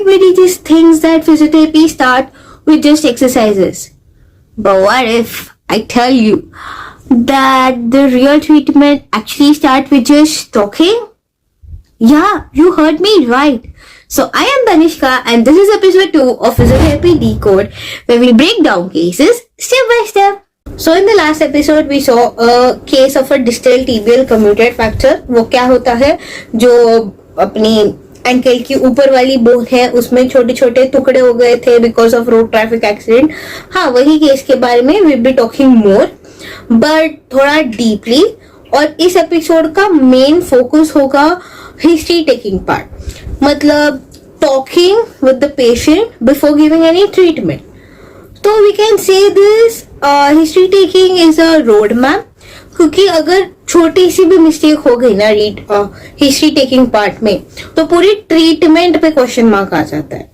everybody just thinks that physiotherapy start with just exercises. But what if I tell you that the real treatment actually start with just talking? Yeah, you heard me right. So I am Danishka and this is episode 2 of Physiotherapy Decode, where we break down cases step by step. So in the last episode we saw a case of a distal tibial comminuted fracture. वो क्या होता है, जो अपनी ankle की ऊपर वाली bone है उसमें छोटे छोटे टुकड़े हो गए थे because of road traffic accident. हाँ, वही केस के बारे में we be talking more but थोड़ा डीपली. और इस एपिसोड का मेन फोकस होगा हिस्ट्री टेकिंग पार्ट, मतलब talking with the patient before giving any treatment. तो we can say this history taking is a road map, क्योंकि अगर छोटी सी भी मिस्टेक हो गई ना हिस्ट्री टेकिंग पार्ट में तो पूरी ट्रीटमेंट पे क्वेश्चन मार्क आ जाता है.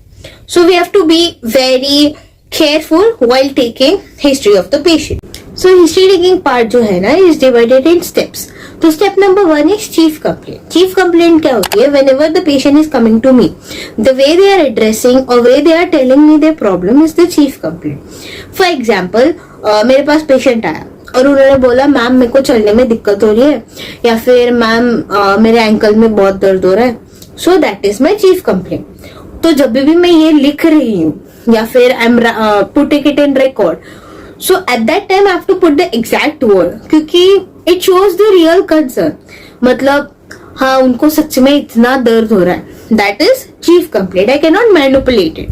So we have to be very careful while taking history of the patient. So history taking part जो है ना इज डिवाइडेड इन स्टेप्स. तो step number 1 is chief complaint. Chief complaint क्या होती है? Whenever the patient is coming to me, the way they are addressing और way they are telling me their problem is the chief complaint. For example, मेरे पास patient आया और उन्होंने बोला मैम मेरे को चलने में दिक्कत हो रही है, या फिर मैम मेरे एंकल में बहुत दर्द हो रहा है. So that is my chief complaint. तो जब भी मैं ये लिख रही हूँ या फिर I am putting it in record, so at that time I have to put the exact word, क्योंकि it shows the real concern. मतलब हाँ, उनको सच में इतना दर्द हो रहा है. That is chief complaint. I can not manipulate it.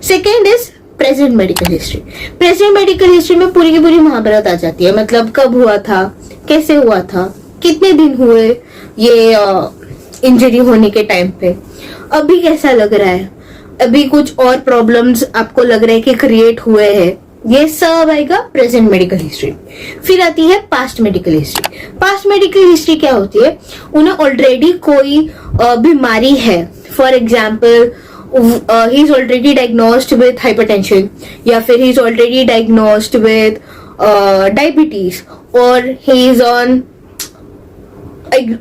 Second is present medical history. Present medical history में पूरी की पूरी महाभारत आ जाती है. मतलब कब हुआ था, कैसे हुआ था, कितने दिन हुए ये इंजरी होने के टाइम पे, अभी कैसा लग रहा है, अभी कुछ और प्रॉब्लम्स आपको लग रहा है कि क्रिएट हुए हैं, ये सब आएगा प्रेजेंट मेडिकल हिस्ट्री. फिर आती है past medical history. Past medical history क्या होती है? उन्हें ऑलरेडी कोई बीमारी है, for example he is already diagnosed with hypertension, या फिर he is already diagnosed with diabetes, or he is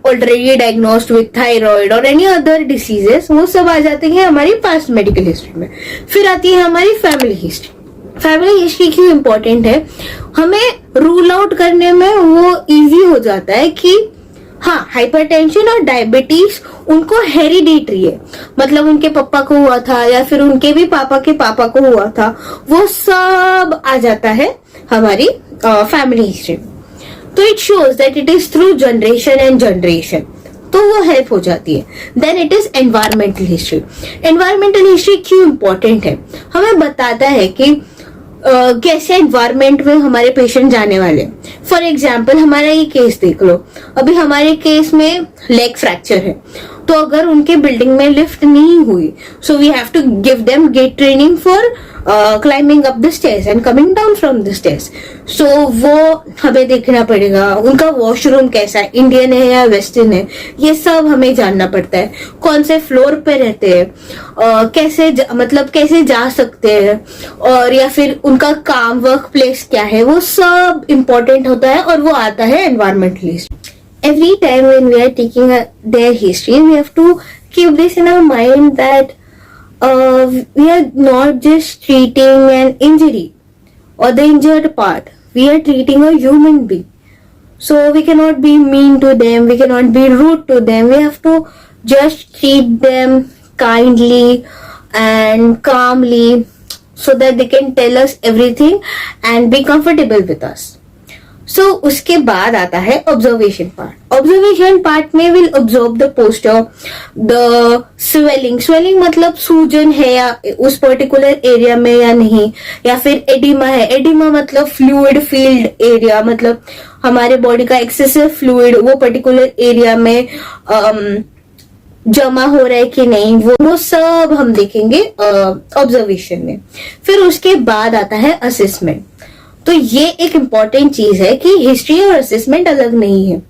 already diagnosed with thyroid or any other diseases. वो सब आ जाते हैं हमारी पास्ट मेडिकल हिस्ट्री में. फिर आती है हमारी फैमिली हिस्ट्री. फैमिली हिस्ट्री क्यों इम्पोर्टेंट है? हमें रूल आउट करने में वो इजी हो जाता है कि हाँ, हाइपरटेंशन और डायबिटीज उनको हेरिडिटरी है, मतलब उनके पापा को हुआ था या फिर उनके भी पापा के पापा को हुआ था, वो सब आ जाता है हमारी फैमिली हिस्ट्री. तो it shows that it is through generation and generation, तो वो हेल्प हो जाती है. Then it is environmental history. Environmental history क्यों इम्पोर्टेंट है? हमें बताता है कि कैसे एनवायरमेंट में हमारे पेशेंट जाने वाले. फॉर एग्जाम्पल, हमारा ये केस देख लो. अभी हमारे केस में लेग फ्रैक्चर है, तो अगर उनके बिल्डिंग में लिफ्ट नहीं हुई, so we have to give them gait training for climbing up the stairs and coming down from the stairs. So वो हमें देखना पड़ेगा. उनका वॉशरूम कैसा है, इंडियन है या वेस्टर्न है, ये सब हमें जानना पड़ता है. कौन से फ्लोर पे रहते हैं, कैसे मतलब कैसे जा सकते हैं, और या फिर उनका काम वर्क प्लेस क्या है, वो सब इम्पोर्टेंट होता है और वो आता है environmental history. Every time when we are taking their history, we have to keep this in our mind that we are not just treating an injury or the injured part. We are treating a human being. So we cannot be mean to them. We cannot be rude to them. We have to just treat them kindly and calmly so that they can tell us everything and be comfortable with us. सो उसके बाद आता है observation part. Observation part में will observe the posture, the swelling. Swelling मतलब सूजन है या उस पर्टिकुलर एरिया में या नहीं, या फिर एडिमा है. एडिमा मतलब फ्लूइड फील्ड एरिया, मतलब हमारे बॉडी का एक्सेसिव फ्लूइड वो पर्टिकुलर एरिया में जमा हो रहा है कि नहीं, वो सब हम देखेंगे ऑब्जर्वेशन में. फिर उसके बाद आता है असेसमेंट. तो ये एक इम्पॉर्टेंट चीज है कि हिस्ट्री और असेसमेंट अलग नहीं है,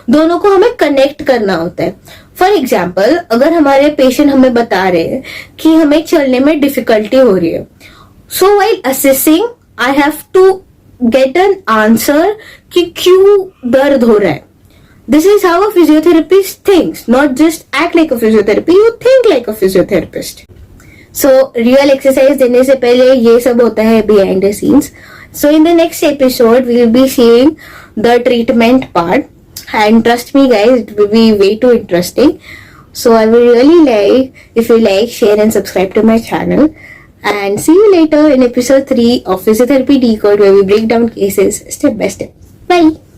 दोनों को हमें कनेक्ट करना होता है. फॉर एग्जाम्पल, अगर हमारे पेशेंट हमें बता रहे हैं कि हमें चलने में डिफिकल्टी हो रही है, so while assessing I have to get an answer कि क्यों दर्द हो रहा है. This is how a physiotherapist thinks, not just act like a physiotherapist, you think like a physiotherapist. So real exercise देने से पहले ये सब होता है behind the scenes. So in the next episode we will be seeing the treatment part, and trust me guys, it will be way too interesting. So I will really like if you like, share and subscribe to my channel, and see you later in episode 3 of Physiotherapy Decode, where we break down cases step by step. Bye.